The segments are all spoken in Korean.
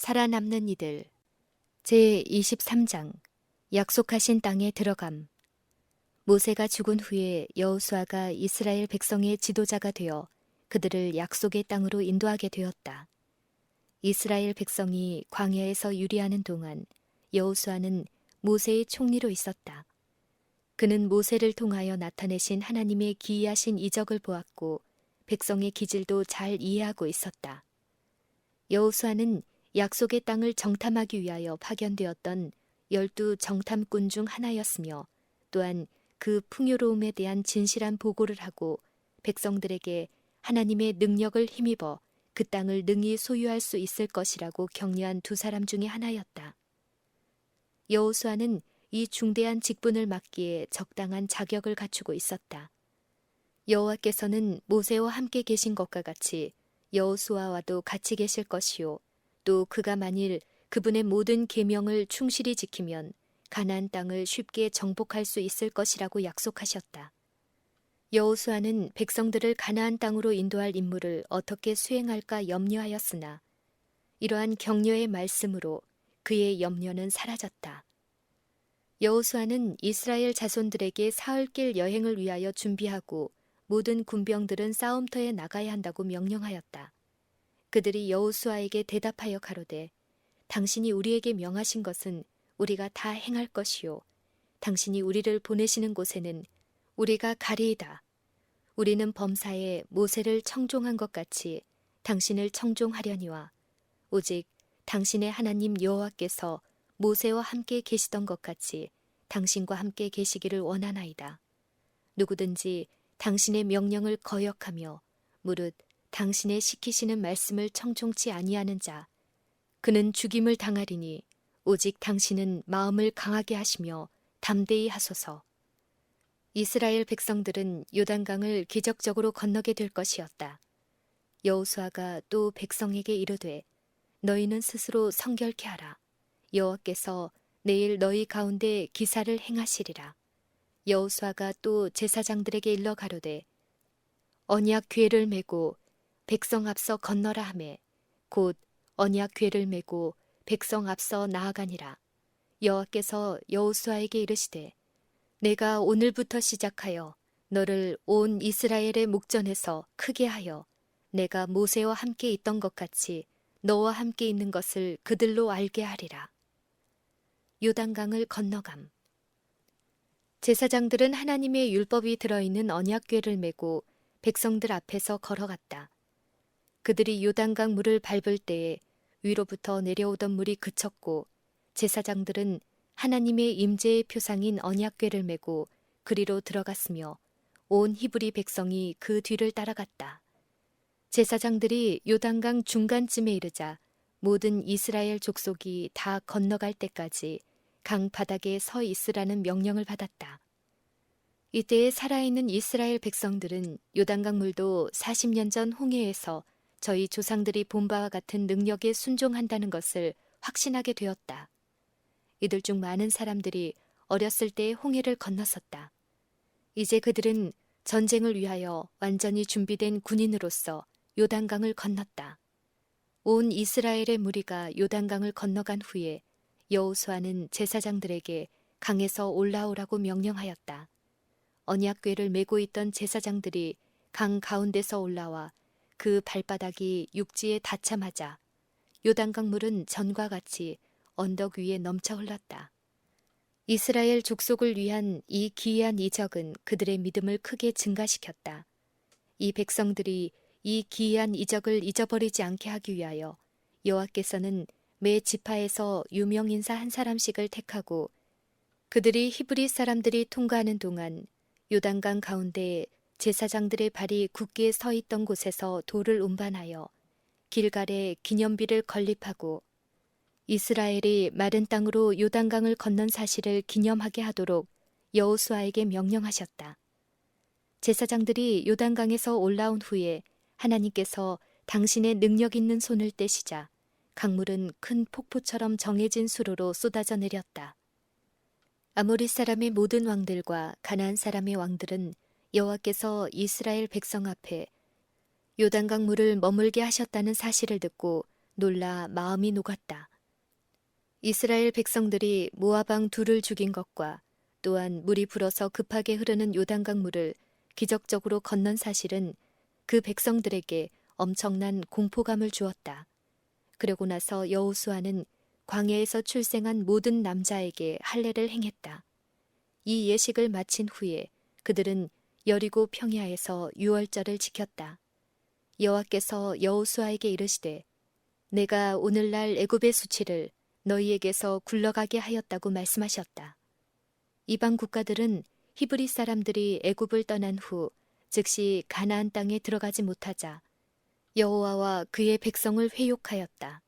살아남는 이들 제23장 약속하신 땅에 들어감. 모세가 죽은 후에 여호수아가 이스라엘 백성의 지도자가 되어 그들을 약속의 땅으로 인도하게 되었다. 이스라엘 백성이 광야에서 유리하는 동안 여호수아는 모세의 총리로 있었다. 그는 모세를 통하여 나타내신 하나님의 기이하신 이적을 보았고 백성의 기질도 잘 이해하고 있었다. 여호수아는 약속의 땅을 정탐하기 위하여 파견되었던 12 정탐꾼 중 하나였으며 또한 그 풍요로움에 대한 진실한 보고를 하고 백성들에게 하나님의 능력을 힘입어 그 땅을 능히 소유할 수 있을 것이라고 격려한 두 사람 중에 하나였다. 여호수아는 이 중대한 직분을 맡기에 적당한 자격을 갖추고 있었다. 여호와께서는 모세와 함께 계신 것과 같이 여호수아와도 같이 계실 것이요 또 그가 만일 그분의 모든 계명을 충실히 지키면 가나안 땅을 쉽게 정복할 수 있을 것이라고 약속하셨다. 여호수아는 백성들을 가나안 땅으로 인도할 임무를 어떻게 수행할까 염려하였으나 이러한 격려의 말씀으로 그의 염려는 사라졌다. 여호수아는 이스라엘 자손들에게 사흘길 여행을 위하여 준비하고 모든 군병들은 싸움터에 나가야 한다고 명령하였다. 그들이 여호수아에게 대답하여 가로되 당신이 우리에게 명하신 것은 우리가 다 행할 것이요 당신이 우리를 보내시는 곳에는 우리가 가리이다. 우리는 범사에 모세를 청종한 것 같이 당신을 청종하려니와 오직 당신의 하나님 여호와께서 모세와 함께 계시던 것 같이 당신과 함께 계시기를 원하나이다. 누구든지 당신의 명령을 거역하며 무릇 당신의 시키시는 말씀을 청종치 아니하는 자 그는 죽임을 당하리니 오직 당신은 마음을 강하게 하시며 담대히 하소서. 이스라엘 백성들은 요단강을 기적적으로 건너게 될 것이었다. 여호수아가 또 백성에게 이르되 너희는 스스로 성결케 하라. 여호와께서 내일 너희 가운데 기사를 행하시리라. 여호수아가 또 제사장들에게 일러 가로되 언약 궤를 메고 백성 앞서 건너라 하매 곧 언약 궤를 메고 백성 앞서 나아가니라. 여호와께서 여호수아에게 이르시되 내가 오늘부터 시작하여 너를 온 이스라엘의 목전에서 크게 하여 내가 모세와 함께 있던 것 같이 너와 함께 있는 것을 그들로 알게 하리라. 요단강을 건너감. 제사장들은 하나님의 율법이 들어있는 언약궤를 메고 백성들 앞에서 걸어갔다. 그들이 요단강 물을 밟을 때에 위로부터 내려오던 물이 그쳤고 제사장들은 하나님의 임재의 표상인 언약궤를 메고 그리로 들어갔으며 온 히브리 백성이 그 뒤를 따라갔다. 제사장들이 요단강 중간쯤에 이르자 모든 이스라엘 족속이 다 건너갈 때까지 강 바닥에 서 있으라는 명령을 받았다. 이때에 살아있는 이스라엘 백성들은 요단강 물도 40년 전 홍해에서 저희 조상들이 본 바와 같은 능력에 순종한다는 것을 확신하게 되었다. 이들 중 많은 사람들이 어렸을 때 홍해를 건넜었다. 이제 그들은 전쟁을 위하여 완전히 준비된 군인으로서 요단강을 건넜다. 온 이스라엘의 무리가 요단강을 건너간 후에 여호수아는 제사장들에게 강에서 올라오라고 명령하였다. 언약궤를 메고 있던 제사장들이 강 가운데서 올라와 그 발바닥이 육지에 닿자마자 요단강 물은 전과 같이 언덕 위에 넘쳐 흘렀다. 이스라엘 족속을 위한 이 기이한 이적은 그들의 믿음을 크게 증가시켰다. 이 백성들이 이 기이한 이적을 잊어버리지 않게 하기 위하여 여호와께서는 매 지파에서 유명 인사 한 사람씩을 택하고 그들이 히브리 사람들이 통과하는 동안 요단강 가운데 제사장들의 발이 굳게 서 있던 곳에서 돌을 운반하여 길갈에 기념비를 건립하고 이스라엘이 마른 땅으로 요단강을 건넌 사실을 기념하게 하도록 여호수아에게 명령하셨다. 제사장들이 요단강에서 올라온 후에 하나님께서 당신의 능력 있는 손을 떼시자 강물은 큰 폭포처럼 정해진 수로로 쏟아져 내렸다. 아모리 사람의 모든 왕들과 가나안 사람의 왕들은 여호와께서 이스라엘 백성 앞에 요단강 물을 머물게 하셨다는 사실을 듣고 놀라 마음이 녹았다. 이스라엘 백성들이 모압 왕 둘을 죽인 것과 또한 물이 불어서 급하게 흐르는 요단강 물을 기적적으로 건넌 사실은 그 백성들에게 엄청난 공포감을 주었다. 그러고 나서 여호수아는 광야에서 출생한 모든 남자에게 할례를 행했다. 이 예식을 마친 후에 그들은 여리고 평야에서 유월절을 지켰다. 여호와께서 여호수아에게 이르시되 내가 오늘날 애굽의 수치를 너희에게서 굴러가게 하였다고 말씀하셨다. 이방 국가들은 히브리 사람들이 애굽을 떠난 후 즉시 가나안 땅에 들어가지 못하자 여호와와 그의 백성을 회욕하였다.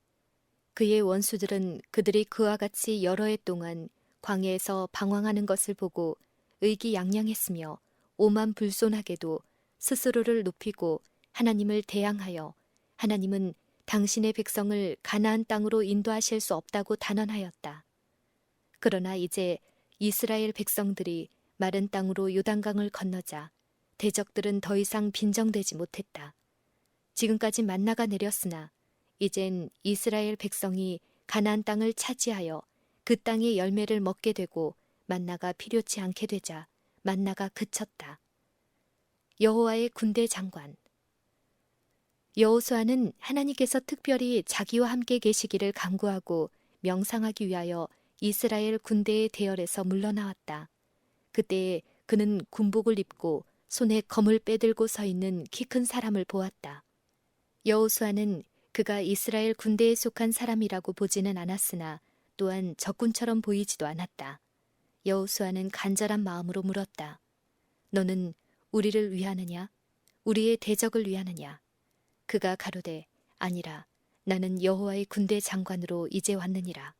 그의 원수들은 그들이 그와 같이 여러 해 동안 광야에서 방황하는 것을 보고 의기양양했으며 오만불손하게도 스스로를 높이고 하나님을 대항하여 하나님은 당신의 백성을 가나안 땅으로 인도하실 수 없다고 단언하였다. 그러나 이제 이스라엘 백성들이 마른 땅으로 요단강을 건너자 대적들은 더 이상 빈정되지 못했다. 지금까지 만나가 내렸으나 이젠 이스라엘 백성이 가나안 땅을 차지하여 그 땅의 열매를 먹게 되고 만나가 필요치 않게 되자 만나가 그쳤다. 여호와의 군대 장관 여호수아는 하나님께서 특별히 자기와 함께 계시기를 간구하고 명상하기 위하여 이스라엘 군대의 대열에서 물러나왔다. 그때에 그는 군복을 입고 손에 검을 빼들고 서 있는 키 큰 사람을 보았다. 여호수아는 그가 이스라엘 군대에 속한 사람이라고 보지는 않았으나 또한 적군처럼 보이지도 않았다. 여호수아는 간절한 마음으로 물었다. 너는 우리를 위하느냐? 우리의 대적을 위하느냐? 그가 가로되 아니라 나는 여호와의 군대 장관으로 이제 왔느니라.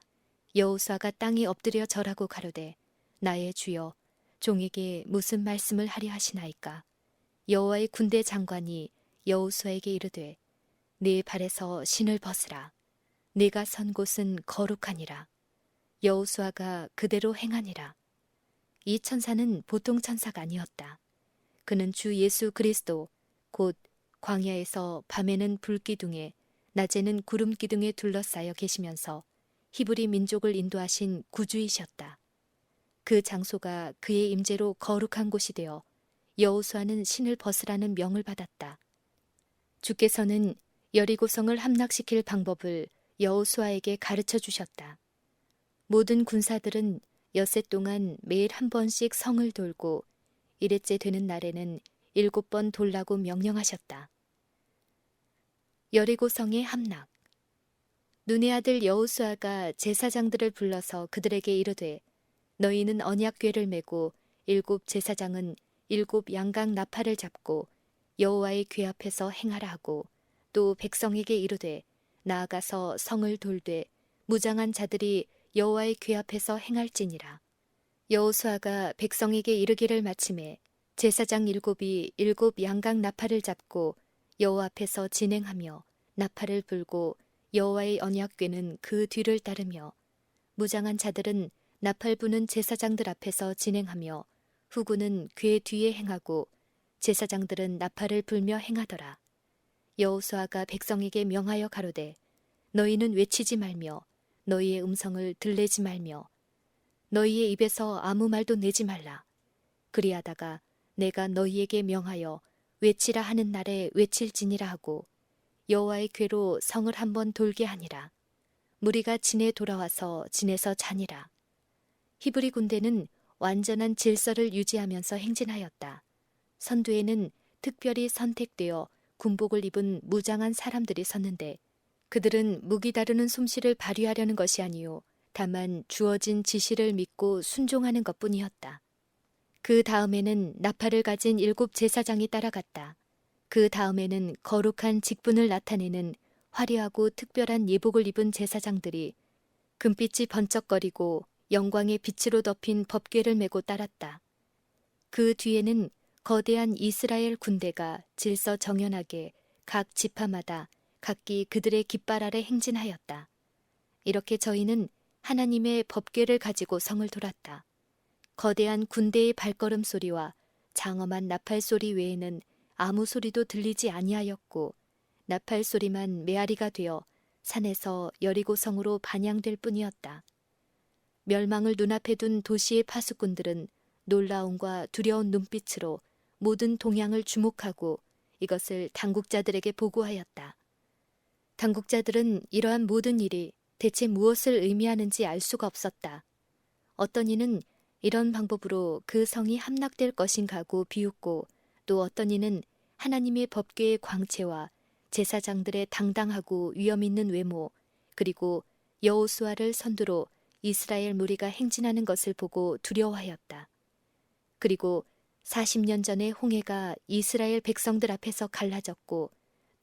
여호수아가 땅에 엎드려 절하고 가로되 나의 주여 종에게 무슨 말씀을 하려 하시나이까? 여호와의 군대 장관이 여호수아에게 이르되 네 발에서 신을 벗으라. 네가 선 곳은 거룩하니라. 여호수아가 그대로 행하니라. 이 천사는 보통 천사가 아니었다. 그는 주 예수 그리스도 곧 광야에서 밤에는 불기둥에 낮에는 구름기둥에 둘러싸여 계시면서 히브리 민족을 인도하신 구주이셨다. 그 장소가 그의 임재로 거룩한 곳이 되어 여호수아는 신을 벗으라는 명을 받았다. 주께서는 여리고성을 함락시킬 방법을 여호수아에게 가르쳐 주셨다. 모든 군사들은 엿새 동안 매일 한 번씩 성을 돌고 일회째 되는 날에는 7번 돌라고 명령하셨다. 여리고성의 함락. 눈의 아들 여호수아가 제사장들을 불러서 그들에게 이르되 너희는 언약궤를 메고 7 제사장은 7 양각 나팔을 잡고 여호와의 궤 앞에서 행하라 하고 또 백성에게 이르되 나아가서 성을 돌되 무장한 자들이 여호와의 궤 앞에서 행할지니라. 여호수아가 백성에게 이르기를 마침에 제사장 7이 7 양각 나팔을 잡고 여호와 앞에서 진행하며 나팔을 불고 여호와의 언약궤는 그 뒤를 따르며 무장한 자들은 나팔 부는 제사장들 앞에서 진행하며 후군은 궤 뒤에 행하고 제사장들은 나팔을 불며 행하더라. 여호수아가 백성에게 명하여 가로되 너희는 외치지 말며 너희의 음성을 들내지 말며 너희의 입에서 아무 말도 내지 말라. 그리하다가 내가 너희에게 명하여 외치라 하는 날에 외칠지니라 하고 여호와의 궤로 성을 한번 돌게 하니라. 무리가 진에 돌아와서 진에서 자니라. 히브리 군대는 완전한 질서를 유지하면서 행진하였다. 선두에는 특별히 선택되어 군복을 입은 무장한 사람들이 섰는데 그들은 무기 다루는 솜씨를 발휘하려는 것이 아니요 다만 주어진 지시를 믿고 순종하는 것뿐이었다. 그 다음에는 나팔을 가진 7 제사장이 따라갔다. 그 다음에는 거룩한 직분을 나타내는 화려하고 특별한 예복을 입은 제사장들이 금빛이 번쩍거리고 영광의 빛으로 덮인 법궤를 메고 따랐다. 그 뒤에는 거대한 이스라엘 군대가 질서정연하게 각 지파마다 각기 그들의 깃발 아래 행진하였다. 이렇게 저희는 하나님의 법궤를 가지고 성을 돌았다. 거대한 군대의 발걸음 소리와 장엄한 나팔 소리 외에는 아무 소리도 들리지 아니하였고 나팔 소리만 메아리가 되어 산에서 여리고성으로 반향될 뿐이었다. 멸망을 눈앞에 둔 도시의 파수꾼들은 놀라움과 두려운 눈빛으로 모든 동향을 주목하고 이것을 당국자들에게 보고하였다. 당국자들은 이러한 모든 일이 대체 무엇을 의미하는지 알 수가 없었다. 어떤 이는 이런 방법으로 그 성이 함락될 것인가고 비웃고, 또 어떤 이는 하나님의 법궤의 광채와 제사장들의 당당하고 위엄 있는 외모, 그리고 여호수아를 선두로 이스라엘 무리가 행진하는 것을 보고 두려워하였다. 그리고 40년 전에 홍해가 이스라엘 백성들 앞에서 갈라졌고,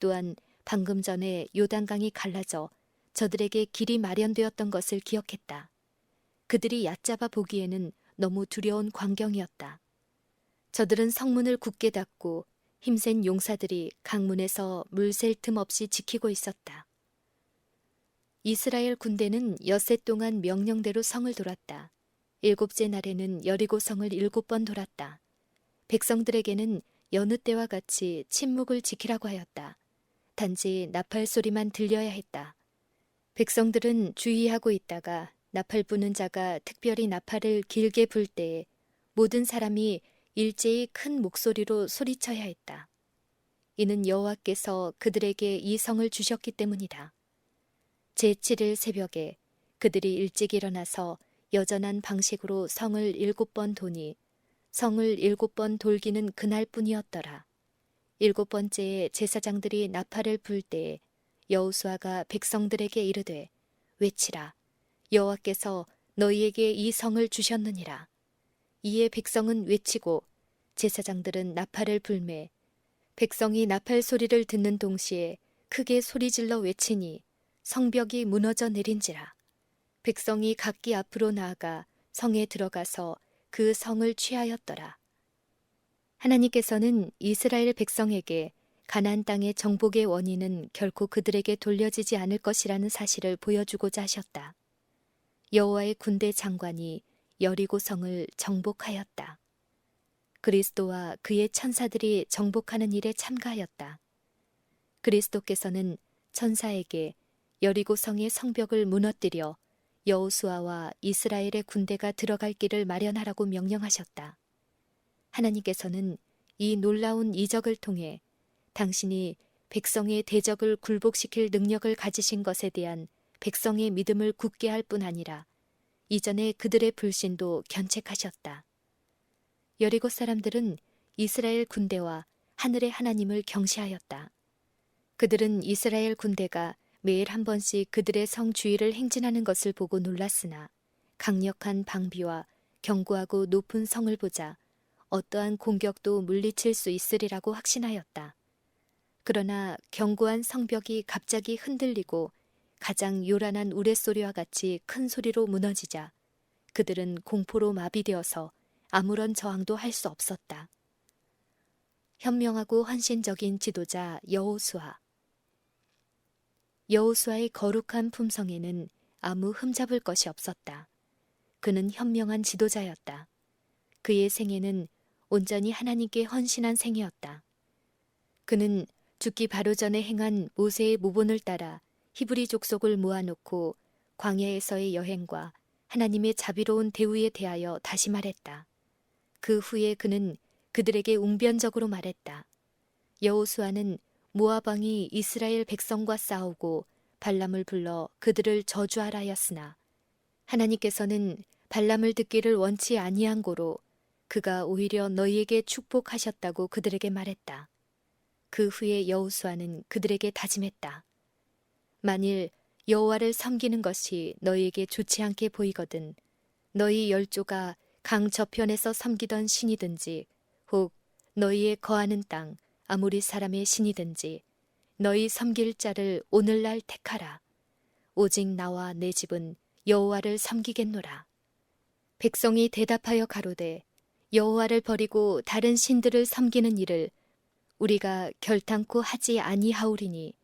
또한 방금 전에 요단강이 갈라져 저들에게 길이 마련되었던 것을 기억했다. 그들이 얕잡아 보기에는 너무 두려운 광경이었다. 저들은 성문을 굳게 닫고 힘센 용사들이 강문에서 물 셀 틈 없이 지키고 있었다. 이스라엘 군대는 엿새 동안 명령대로 성을 돌았다. 7째 날에는 여리고 성을 7번 돌았다. 백성들에게는 여느 때와 같이 침묵을 지키라고 하였다. 단지 나팔 소리만 들려야 했다. 백성들은 주의하고 있다가 나팔 부는 자가 특별히 나팔을 길게 불 때에 모든 사람이 일제히 큰 목소리로 소리쳐야 했다. 이는 여호와께서 그들에게 이 성을 주셨기 때문이다. 제7일 새벽에 그들이 일찍 일어나서 여전한 방식으로 성을 7번 도니 성을 7번 돌기는 그날뿐이었더라. 7번째에 제사장들이 나팔을 불 때에 여호수아가 백성들에게 이르되 외치라. 여호와께서 너희에게 이 성을 주셨느니라. 이에 백성은 외치고 제사장들은 나팔을 불매 백성이 나팔 소리를 듣는 동시에 크게 소리질러 외치니 성벽이 무너져 내린지라. 백성이 각기 앞으로 나아가 성에 들어가서 그 성을 취하였더라. 하나님께서는 이스라엘 백성에게 가나안 땅의 정복의 원인은 결코 그들에게 돌려지지 않을 것이라는 사실을 보여주고자 하셨다. 여호와의 군대 장관이 여리고 성을 정복하였다. 그리스도와 그의 천사들이 정복하는 일에 참가하였다. 그리스도께서는 천사에게 여리고 성의 성벽을 무너뜨려 여호수아와 이스라엘의 군대가 들어갈 길을 마련하라고 명령하셨다. 하나님께서는 이 놀라운 이적을 통해 당신이 백성의 대적을 굴복시킬 능력을 가지신 것에 대한 백성의 믿음을 굳게 할 뿐 아니라 이전에 그들의 불신도 견책하셨다. 여리고 사람들은 이스라엘 군대와 하늘의 하나님을 경시하였다. 그들은 이스라엘 군대가 매일 한 번씩 그들의 성 주위를 행진하는 것을 보고 놀랐으나 강력한 방비와 견고하고 높은 성을 보자 어떠한 공격도 물리칠 수 있으리라고 확신하였다. 그러나 견고한 성벽이 갑자기 흔들리고 가장 요란한 우레소리와 같이 큰 소리로 무너지자 그들은 공포로 마비되어서 아무런 저항도 할 수 없었다. 현명하고 헌신적인 지도자 여호수아. 여호수아의 거룩한 품성에는 아무 흠잡을 것이 없었다. 그는 현명한 지도자였다. 그의 생애는 온전히 하나님께 헌신한 생애였다. 그는 죽기 바로 전에 행한 모세의 모본을 따라 히브리 족속을 모아놓고 광야에서의 여행과 하나님의 자비로운 대우에 대하여 다시 말했다. 그 후에 그는 그들에게 웅변적으로 말했다. 여호수아는 모압 왕이 이스라엘 백성과 싸우고 발람을 불러 그들을 저주하라 하였으나 하나님께서는 발람을 듣기를 원치 아니한 고로 그가 오히려 너희에게 축복하셨다고 그들에게 말했다. 그 후에 여호수아는 그들에게 다짐했다. 만일 여호와를 섬기는 것이 너희에게 좋지 않게 보이거든 너희 열조가 강 저편에서 섬기던 신이든지 혹 너희의 거하는 땅 아무리 사람의 신이든지 너희 섬길 자를 오늘날 택하라. 오직 나와 내 집은 여호와를 섬기겠노라. 백성이 대답하여 가로되 여호와를 버리고 다른 신들을 섬기는 일을 우리가 결탄코 하지 아니하오리니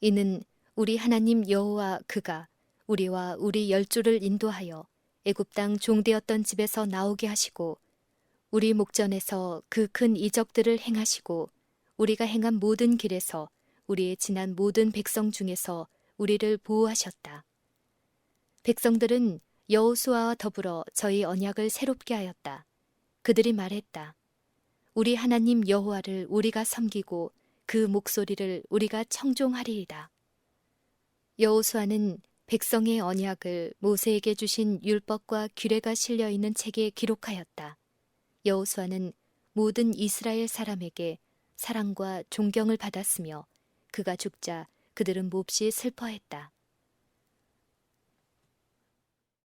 이는 우리 하나님 여호와 그가 우리와 우리 열조를 인도하여 애굽 땅 종되었던 집에서 나오게 하시고 우리 목전에서 그 큰 이적들을 행하시고 우리가 행한 모든 길에서 우리의 지난 모든 백성 중에서 우리를 보호하셨다. 백성들은 여호수아와 더불어 저희 언약을 새롭게 하였다. 그들이 말했다. 우리 하나님 여호와를 우리가 섬기고 그 목소리를 우리가 청종하리이다. 여호수아는 백성의 언약을 모세에게 주신 율법과 규례가 실려 있는 책에 기록하였다. 여호수아는 모든 이스라엘 사람에게 사랑과 존경을 받았으며 그가 죽자 그들은 몹시 슬퍼했다.